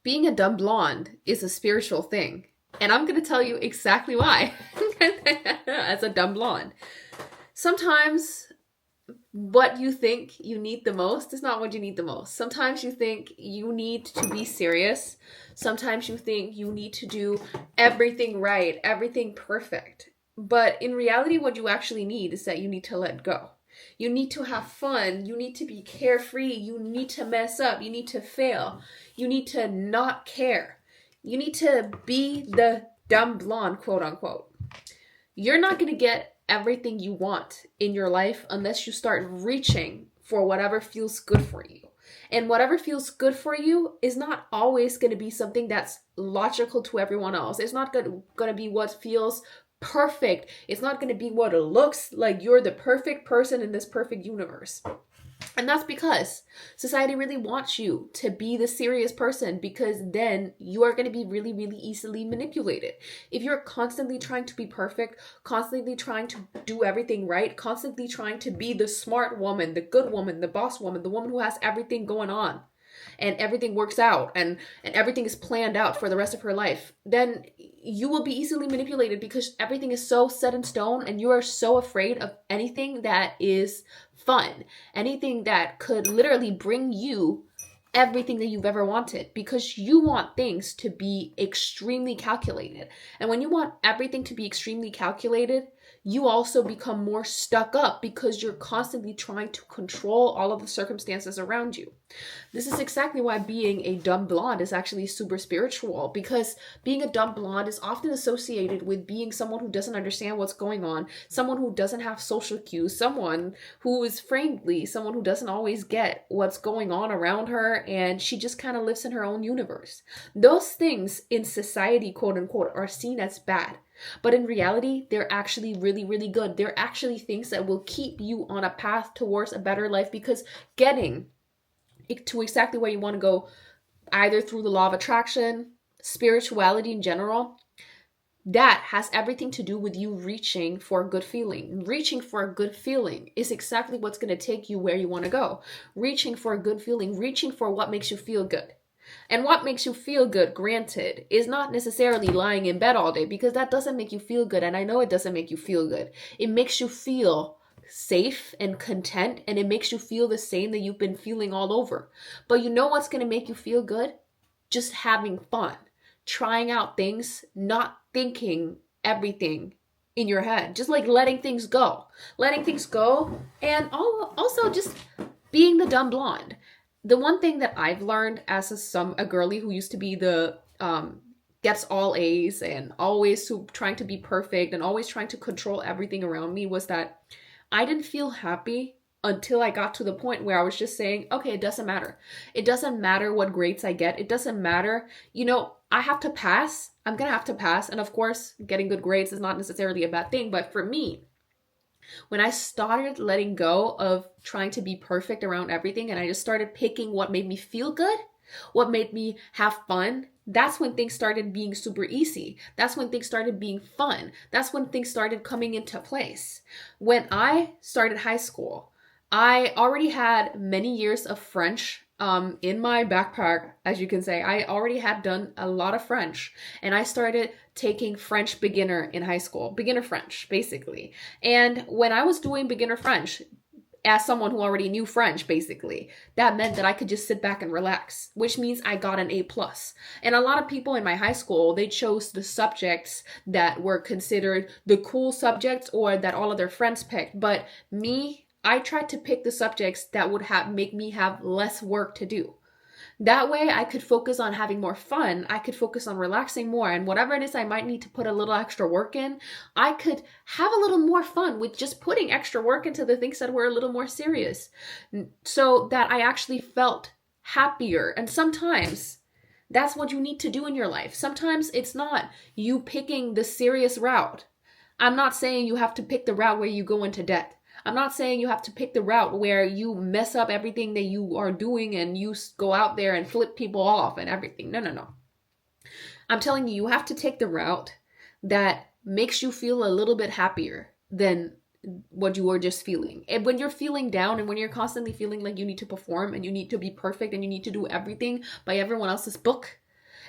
being a dumb blonde is a spiritual thing. And I'm going to tell you exactly why as a dumb blonde. Sometimes what you think you need the most is not what you need the most. Sometimes you think you need to be serious. Sometimes you think you need to do everything right, everything perfect. But in reality, what you actually need is that you need to let go. You need to have fun. You need to be carefree. You need to mess up. You need to fail. You need to not care. You need to be the dumb blonde, quote unquote. You're not going to get everything you want in your life unless you start reaching for whatever feels good for you. And whatever feels good for you is not always going to be something that's logical to everyone else. It's not going to be what feels perfect. It's not going to be what it looks like you're the perfect person in this perfect universe. And that's because society really wants you to be the serious person, because then you are going to be really, really easily manipulated. If you're constantly trying to be perfect, constantly trying to do everything right, constantly trying to be the smart woman, the good woman, the boss woman, the woman who has everything going on, and everything works out and everything is planned out for the rest of her life, then you will be easily manipulated because everything is so set in stone and you are so afraid of anything that is fun, anything that could literally bring you everything that you've ever wanted, because you want things to be extremely calculated. And when you want everything to be extremely calculated, you also become more stuck up because you're constantly trying to control all of the circumstances around you. This is exactly why being a dumb blonde is actually super spiritual, because being a dumb blonde is often associated with being someone who doesn't understand what's going on, someone who doesn't have social cues, someone who is friendly, someone who doesn't always get what's going on around her, and she just kind of lives in her own universe. Those things in society, quote unquote, are seen as bad. But in reality, they're actually really, really good. They're actually things that will keep you on a path towards a better life, because getting to exactly where you want to go, either through the law of attraction, spirituality in general, that has everything to do with you reaching for a good feeling. Reaching for a good feeling is exactly what's going to take you where you want to go. Reaching for a good feeling, reaching for what makes you feel good. And what makes you feel good, granted, is not necessarily lying in bed all day, because that doesn't make you feel good. And I know it doesn't make you feel good. It makes you feel safe and content, and it makes you feel the same that you've been feeling all over. But you know what's going to make you feel good? Just having fun, trying out things, not thinking everything in your head, just like letting things go, and also just being the dumb blonde. The one thing that I've learned as a girly who used to be the gets all A's and always trying to be perfect and always trying to control everything around me, was that I didn't feel happy until I got to the point where I was just saying, okay, it doesn't matter. It doesn't matter what grades I get. It doesn't matter. I have to pass. I'm going to have to pass. And of course, getting good grades is not necessarily a bad thing. But for me, when I started letting go of trying to be perfect around everything, and I just started picking what made me feel good, what made me have fun, that's when things started being super easy. That's when things started being fun. That's when things started coming into place. When I started high school, I already had many years of French in my backpack, as you can say. I already had done a lot of French, and I started taking French beginner in high school, beginner French, basically. And when I was doing beginner French, as someone who already knew French, basically, that meant that I could just sit back and relax, which means I got an A+. And a lot of people in my high school, they chose the subjects that were considered the cool subjects, or that all of their friends picked. But me, I tried to pick the subjects that would make me have less work to do. That way I could focus on having more fun. I could focus on relaxing more, and whatever it is I might need to put a little extra work in, I could have a little more fun with just putting extra work into the things that were a little more serious, so that I actually felt happier. And sometimes that's what you need to do in your life. Sometimes it's not you picking the serious route. I'm not saying you have to pick the route where you go into debt. I'm not saying you have to pick the route where you mess up everything that you are doing and you go out there and flip people off and everything. No. I'm telling you, you have to take the route that makes you feel a little bit happier than what you were just feeling. And when you're feeling down, and when you're constantly feeling like you need to perform and you need to be perfect and you need to do everything by everyone else's book,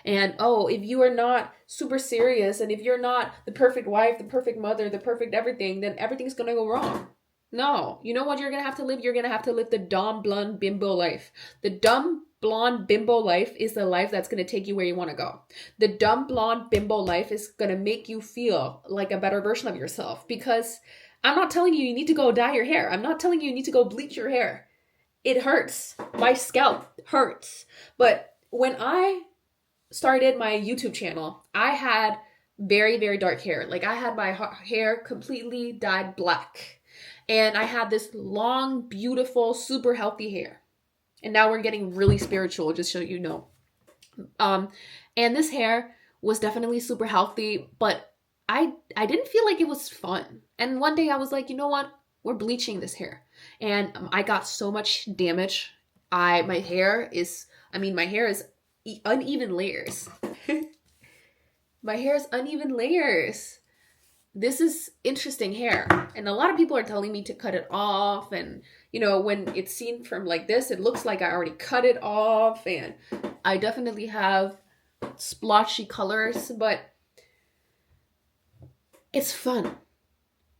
And oh, if you are not super serious and if you're not the perfect wife, the perfect mother, the perfect everything, then everything's gonna go wrong. No, you know what you're gonna have to live? You're gonna have to live the dumb blonde bimbo life. The dumb blonde bimbo life is the life that's gonna take you where you want to go. The dumb blonde bimbo life is gonna make you feel like a better version of yourself, because I'm not telling you need to go dye your hair. I'm not telling you need to go bleach your hair. It hurts. My scalp hurts. But when I started my YouTube channel, I had very, very dark hair. Like, I had my hair completely dyed black. And I had this long, beautiful, super healthy hair. And now we're getting really spiritual, just so you know. And this hair was definitely super healthy, but I didn't feel like it was fun. And one day I was like, you know what? We're bleaching this hair. And I got so much damage. My hair is uneven layers. My hair is uneven layers. This is interesting hair. And a lot of people are telling me to cut it off. And, you know, when it's seen from like this, it looks like I already cut it off. And I definitely have splotchy colors, but it's fun.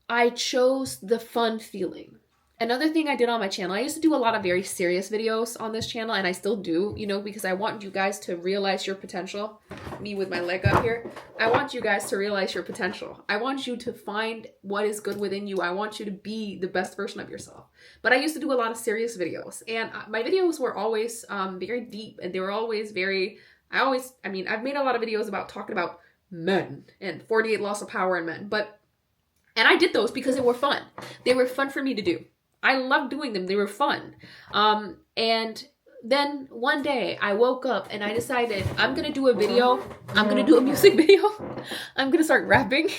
I chose the fun feeling. Another thing I did on my channel, I used to do a lot of very serious videos on this channel, and I still do, you know, because I want you guys to realize your potential. Me with my leg up here. I want you guys to realize your potential. I want you to find what is good within you. I want you to be the best version of yourself. But I used to do a lot of serious videos, and my videos were always very deep, and they were always I've made a lot of videos about talking about men and 48 laws of power in men, and I did those because they were fun. They were fun for me to do. I loved doing them. They were fun. And then one day I woke up and I decided I'm going to do a video. I'm going to do a music video. I'm going to start rapping.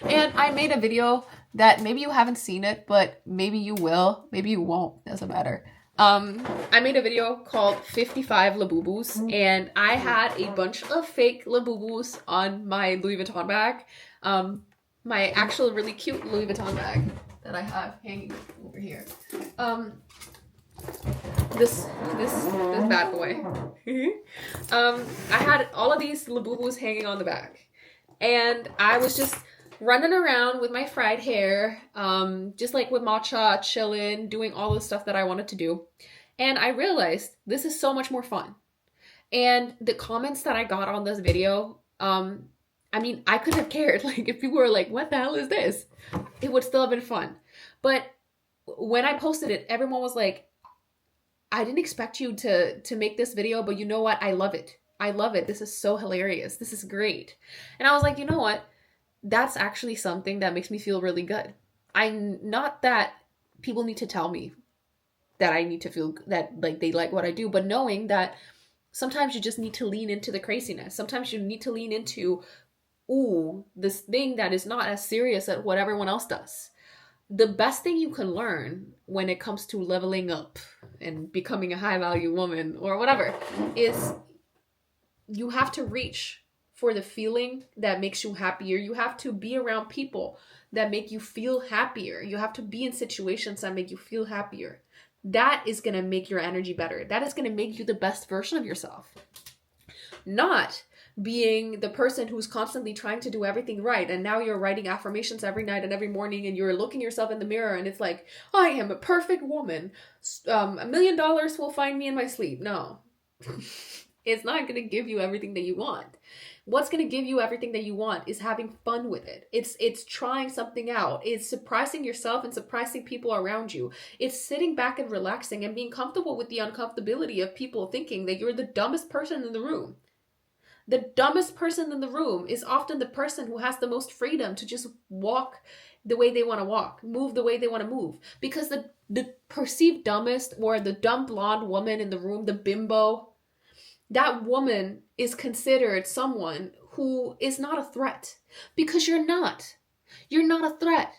And I made a video that maybe you haven't seen it, but maybe you will. Maybe you won't. Doesn't matter. I made a video called 55 Labubus, and I had a bunch of fake Labubus on my Louis Vuitton bag. My actual really cute Louis Vuitton bag that I have hanging over here. This bad boy. I had all of these Labubus hanging on the back, and I was just running around with my fried hair, just like with matcha, chilling, doing all the stuff that I wanted to do. And I realized this is so much more fun. And the comments that I got on this video, I couldn't have cared. Like, if people were like, what the hell is this? It would still have been fun. But when I posted it, everyone was like, I didn't expect you to make this video, but you know what? I love it. I love it. This is so hilarious. This is great. And I was like, you know what? That's actually something that makes me feel really good. Not that people need to tell me that I need to feel that like they like what I do, but knowing that sometimes you just need to lean into the craziness. Sometimes you need to lean into, this thing that is not as serious as what everyone else does. The best thing you can learn when it comes to leveling up and becoming a high value woman or whatever is you have to reach for the feeling that makes you happier. You have to be around people that make you feel happier. You have to be in situations that make you feel happier. That is going to make your energy better. That is going to make you the best version of yourself. Not being the person who's constantly trying to do everything right, and now you're writing affirmations every night and every morning, and you're looking yourself in the mirror and it's like, I am a perfect woman. $1 million will find me in my sleep. No. It's not going to give you everything that you want. What's going to give you everything that you want is having fun with it. It's trying something out. It's surprising yourself and surprising people around you. It's sitting back and relaxing and being comfortable with the uncomfortability of people thinking that you're the dumbest person in the room. The dumbest person in the room is often the person who has the most freedom to just walk the way they want to walk, move the way they want to move. Because the perceived dumbest, or the dumb blonde woman in the room, the bimbo, that woman is considered someone who is not a threat. Because you're not. You're not a threat.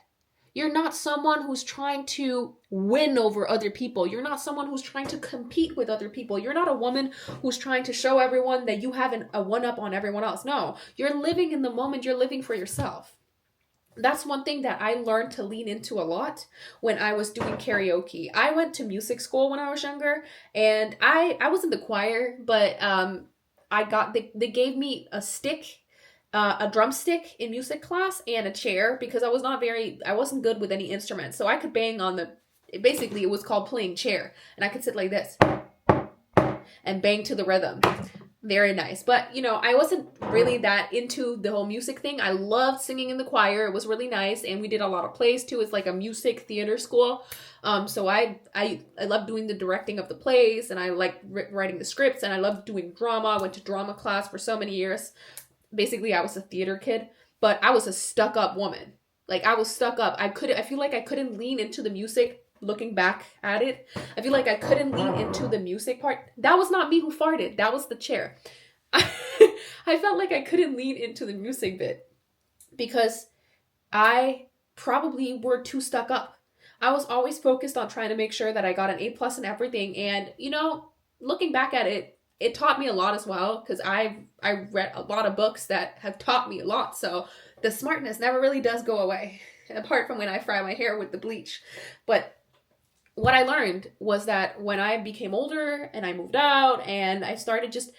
You're not someone who's trying to win over other people. You're not someone who's trying to compete with other people. You're not a woman who's trying to show everyone that you have a one-up on everyone else. No, you're living in the moment. You're living for yourself. That's one thing that I learned to lean into a lot when I was doing karaoke. I went to music school when I was younger, and I was in the choir, but they gave me a stick, a drumstick in music class, and a chair, because I wasn't good with any instruments. So I could bang on basically it was called playing chair. And I could sit like this and bang to the rhythm. Very nice. But, I wasn't really that into the whole music thing. I loved singing in the choir. It was really nice. And we did a lot of plays too. It's like a music theater school. So I loved doing the directing of the plays, and I liked writing the scripts, and I loved doing drama. I went to drama class for so many years. Basically, I was a theater kid, but I was a stuck-up woman. Like, I was stuck up. I feel like I couldn't lean into the music. Looking back at it, I feel like I couldn't lean into the music part. That was not me who farted. That was the chair. I felt like I couldn't lean into the music bit because I probably were too stuck up. I was always focused on trying to make sure that I got an A+ in everything. And, looking back at it, it taught me a lot as well, because I read a lot of books that have taught me a lot. So the smartness never really does go away, apart from when I fry my hair with the bleach. But what I learned was that when I became older and I moved out and I started just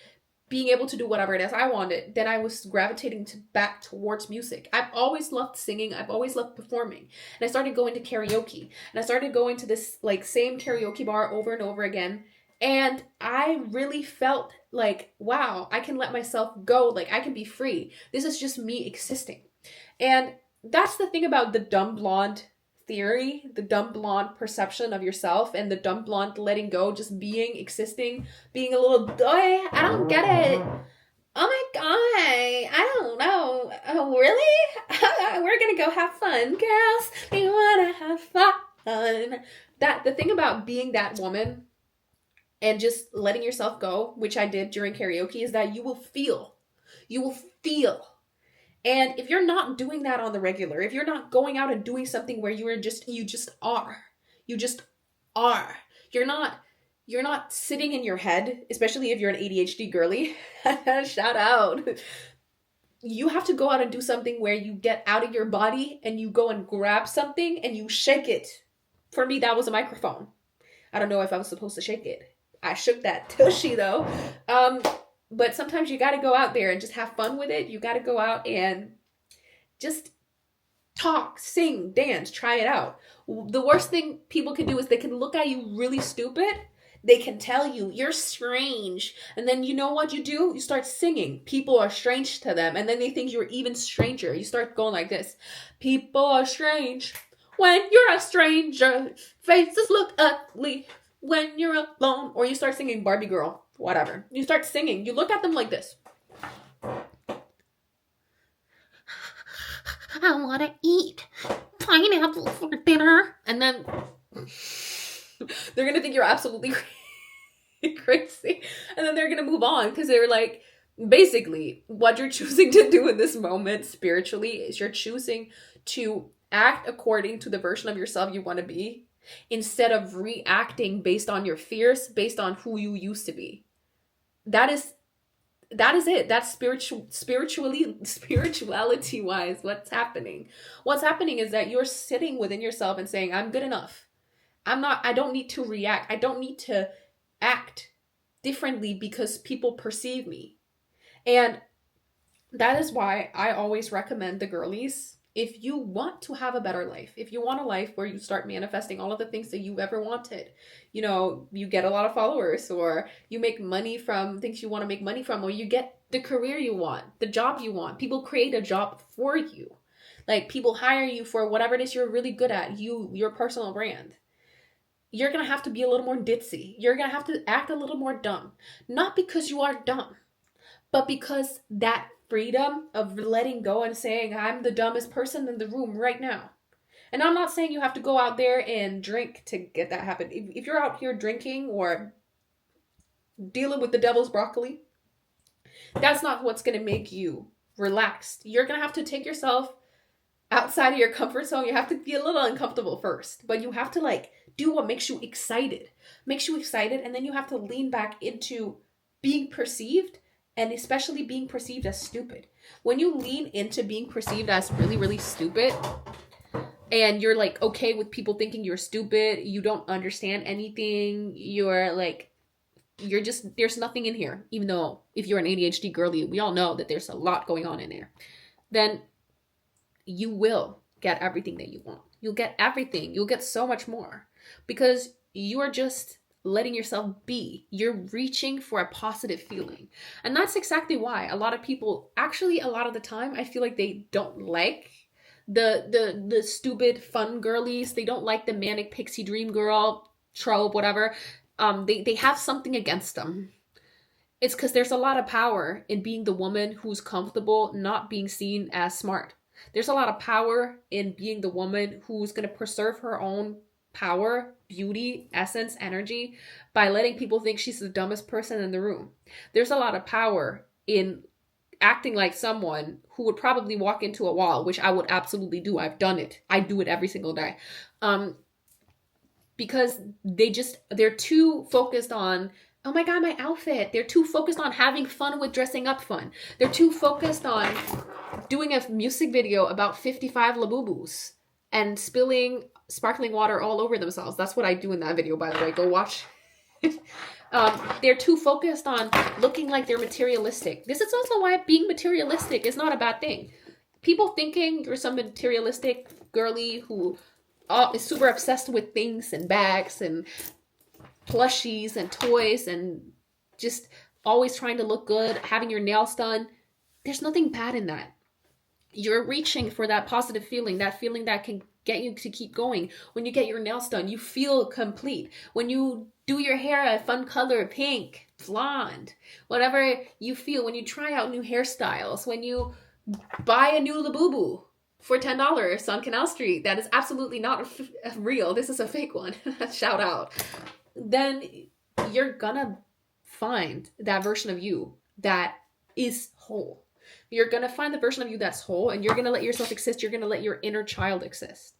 being able to do whatever it is I wanted, then I was gravitating back towards music. I've always loved singing. I've always loved performing. And I started going to karaoke. And I started going to this same karaoke bar over and over again. And I really felt like, wow, I can let myself go. Like, I can be free. This is just me existing. And that's the thing about the dumb blonde theory, the dumb blonde perception of yourself, and the dumb blonde letting go, just being, existing, being a little, I don't get it. Oh my God, I don't know. Oh, really? We're gonna go have fun, girls. We wanna have fun. The thing about being that woman and just letting yourself go, which I did during karaoke, is that you will feel. And if you're not doing that on the regular, if you're not going out and doing something where you just are. You're not sitting in your head, especially if you're an ADHD girly. Shout out. You have to go out and do something where you get out of your body and you go and grab something and you shake it. For me, that was a microphone. I don't know if I was supposed to shake it. I shook that tushy though. But sometimes you got to go out there and just have fun with it. You got to go out and just talk, sing, dance, try it out. The worst thing people can do is they can look at you really stupid. They can tell you, you're strange. And then you know what you do? You start singing. People are strange to them. And then they think you're even stranger. You start going like this. People are strange when you're a stranger. Faces look ugly when you're alone. Or you start singing Barbie Girl. Whatever. You start singing. You look at them like this. I want to eat pineapple for dinner. And then they're going to think you're absolutely crazy. And then they're going to move on because they're like, basically, what you're choosing to do in this moment spiritually is you're choosing to act according to the version of yourself you want to be, instead of reacting based on your fears, based on who you used to be. That is it. That's spirituality wise, what's happening. What's happening is that you're sitting within yourself and saying, I'm good enough. I don't need to react. I don't need to act differently because people perceive me. And that is why I always recommend the girlies, if you want to have a better life, if you want a life where you start manifesting all of the things that you've ever wanted, you get a lot of followers, or you make money from things you want to make money from, or you get the career you want, the job you want. People create a job for you. Like, people hire you for whatever it is you're really good at, your personal brand. You're going to have to be a little more ditzy. You're going to have to act a little more dumb. Not because you are dumb, but because that freedom of letting go and saying, I'm the dumbest person in the room right now. And I'm not saying you have to go out there and drink to get that happen. If you're out here drinking or dealing with the devil's broccoli, that's not what's going to make you relaxed. You're going to have to take yourself outside of your comfort zone. You have to be a little uncomfortable first, but you have to do what makes you excited. And then you have to lean back into being perceived, and especially being perceived as stupid. When you lean into being perceived as really, really stupid, and you're okay with people thinking you're stupid, you don't understand anything, you're there's nothing in here. Even though if you're an ADHD girly, we all know that there's a lot going on in there. Then you will get everything that you want. You'll get everything. You'll get so much more because you are just letting yourself be. You're reaching for a positive feeling. And that's exactly why a lot of people, actually a lot of the time, I feel like they don't like the stupid fun girlies. They don't like the manic pixie dream girl trope, whatever. They have something against them. It's because there's a lot of power in being the woman who's comfortable not being seen as smart. There's a lot of power in being the woman who's going to preserve her own power, beauty, essence, energy by letting people think she's the dumbest person in the room. There's a lot of power in acting like someone who would probably walk into a wall, which I would absolutely do. I've done it. I do it every single day. Because they're too focused on, oh my God, my outfit. They're too focused on having fun with dressing up fun. They're too focused on doing a music video about 55 Labubus and spilling sparkling water all over themselves. That's what I do in that video, by the way. Go watch. They're too focused on looking like they're materialistic. This is also why being materialistic is not a bad thing. People thinking you're some materialistic girly who is super obsessed with things and bags and plushies and toys and just always trying to look good, having your nails done. There's nothing bad in that. You're reaching for that positive feeling that can get you to keep going. When you get your nails done, you feel complete. When you do your hair a fun color, pink, blonde, whatever you feel, when you try out new hairstyles, when you buy a new Labubu for $10 on Canal Street, that is absolutely not real. This is a fake one. Shout out. Then you're gonna find that version of you that is whole. You're going to find the version of you that's whole, and you're going to let yourself exist. You're going to let your inner child exist.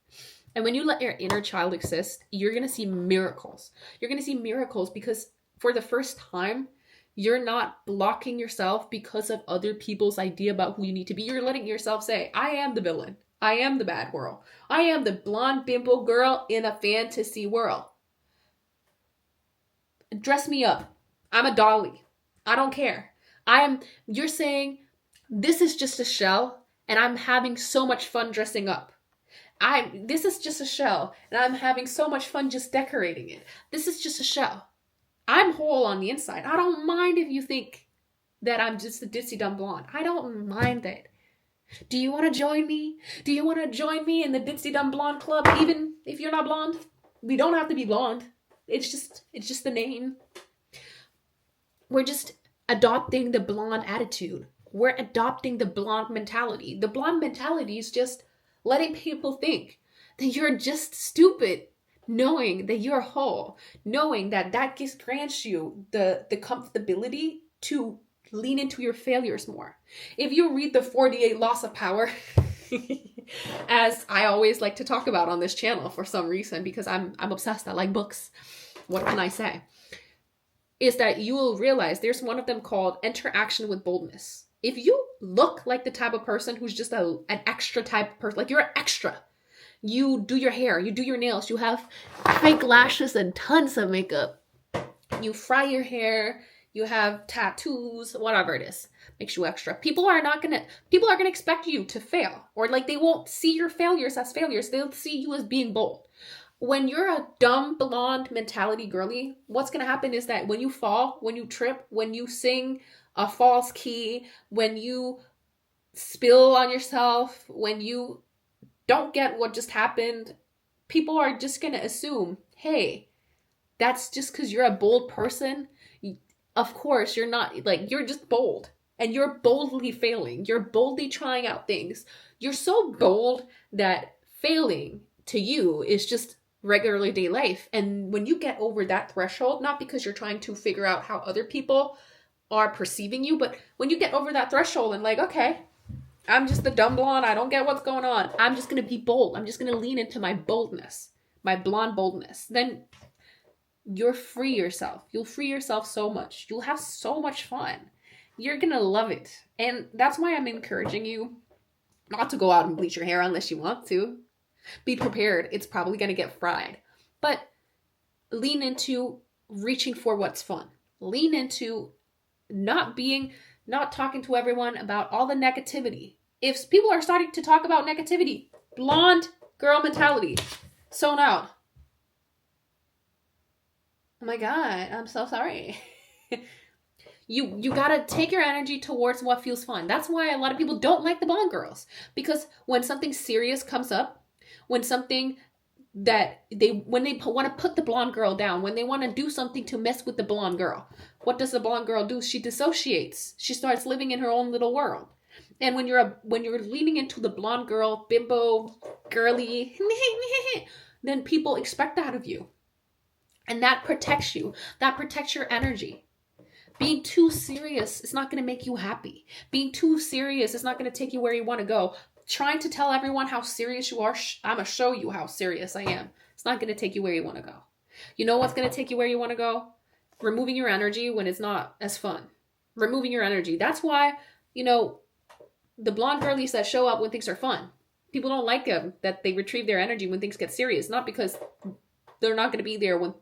And when you let your inner child exist, you're going to see miracles. You're going to see miracles because for the first time, you're not blocking yourself because of other people's idea about who you need to be. You're letting yourself say, I am the villain. I am the bad girl. I am the blonde bimbo girl in a fantasy world. Dress me up. I'm a dolly. I don't care. You're saying, this is just a shell, and I'm having so much fun dressing up. This is just a shell, and I'm having so much fun just decorating it. This is just a shell. I'm whole on the inside. I don't mind if you think that I'm just a ditzy dumb blonde. I don't mind that. Do you want to join me? Do you want to join me in the ditzy dumb blonde club, even if you're not blonde? We don't have to be blonde. It's just the name. We're just adopting the blonde attitude. We're adopting the blonde mentality. The blonde mentality is just letting people think that you're just stupid, knowing that you're whole, knowing that grants you the comfortability to lean into your failures more. If you read the 48 Laws of Power, as I always like to talk about on this channel for some reason, because I'm obsessed. I like books. What can I say? Is that you will realize there's one of them called interaction with boldness. If you look like the type of person who's just an extra type of person, like you're an extra, you do your hair, you do your nails, you have fake lashes and tons of makeup, you fry your hair, you have tattoos, whatever it is, makes you extra. People are gonna expect you to fail, or like they won't see your failures as failures. They'll see you as being bold. When you're a dumb blonde mentality girly, what's gonna happen is that when you fall, when you trip, when you sing a false key, when you spill on yourself, when you don't get what just happened, people are just going to assume, hey, that's just because you're a bold person. Of course, you're not, like, you're just bold and you're boldly failing. You're boldly trying out things. You're so bold that failing to you is just regular day life. And when you get over that threshold, not because you're trying to figure out how other people are perceiving you, but when you get over that threshold and like, okay, I'm just the dumb blonde, I don't get what's going on, I'm just going to be bold, I'm just going to lean into my boldness, my blonde boldness, then you'll free yourself so much. You'll have so much fun. You're going to love it. And that's why I'm encouraging you not to go out and bleach your hair unless you want to. Be prepared. It's probably going to get fried. But lean into reaching for what's fun. Lean into not talking to everyone about all the negativity. If people are starting to talk about negativity, blonde girl mentality, sewn out. Oh my God, I'm so sorry. You gotta take your energy towards what feels fun. That's why a lot of people don't like the blonde girls. Because when something serious comes up, when something that when they want to put the blonde girl down, when they want to do something to mess with the blonde girl, what does the blonde girl do? She dissociates. She starts living in her own little world. And when you're leaning into the blonde girl, bimbo, girly, then people expect that of you. And that protects you. That protects your energy. Being too serious is not going to make you happy. Being too serious is not going to take you where you want to go. Trying to tell everyone how serious you are, I'm going to show you how serious I am. It's not going to take you where you want to go. You know what's going to take you where you want to go? Removing your energy when it's not as fun. Removing your energy. That's why, the blonde girlies that show up when things are fun. People don't like them, that they retrieve their energy when things get serious. Not because they're not going to be there when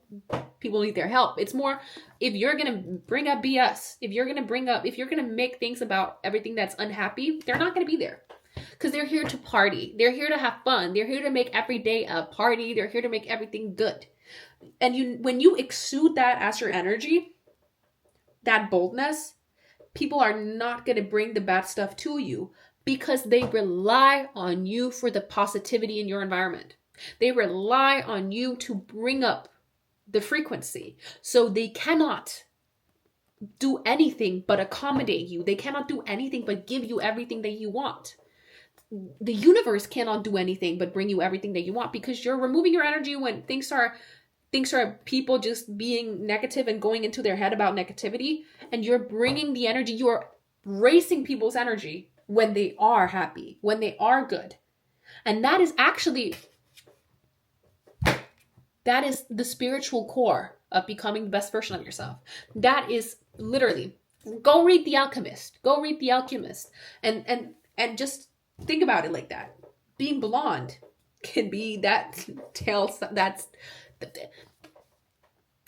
people need their help. It's more, if you're going to bring up BS, if you're going to make things about everything that's unhappy, they're not going to be there. Because they're here to party. They're here to have fun. They're here to make every day a party. They're here to make everything good. And when you exude that as your energy, that boldness, people are not going to bring the bad stuff to you because they rely on you for the positivity in your environment. They rely on you to bring up the frequency. So they cannot do anything but accommodate you. They cannot do anything but give you everything that you want. The universe cannot do anything but bring you everything that you want because you're removing your energy when things are people just being negative and going into their head about negativity, and you're bringing the energy, you're raising people's energy when they are happy, when they are good. And that is the spiritual core of becoming the best version of yourself. That is literally, go read The Alchemist. Go read The Alchemist. And just think about it like that. Being blonde can be that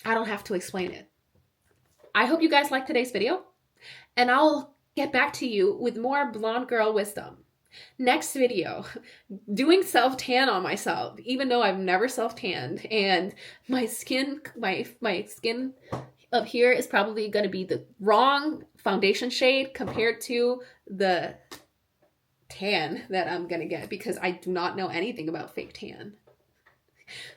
I don't have to explain it. I hope you guys liked today's video, and I'll get back to you with more blonde girl wisdom. Next video, doing self-tan on myself, even though I've never self-tanned, and my skin up here is probably going to be the wrong foundation shade compared to the tan that I'm going to get because I do not know anything about fake tan.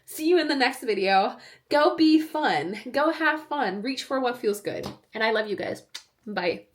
See you in the next video. Go be fun. Go have fun. Reach for what feels good. And I love you guys. Bye.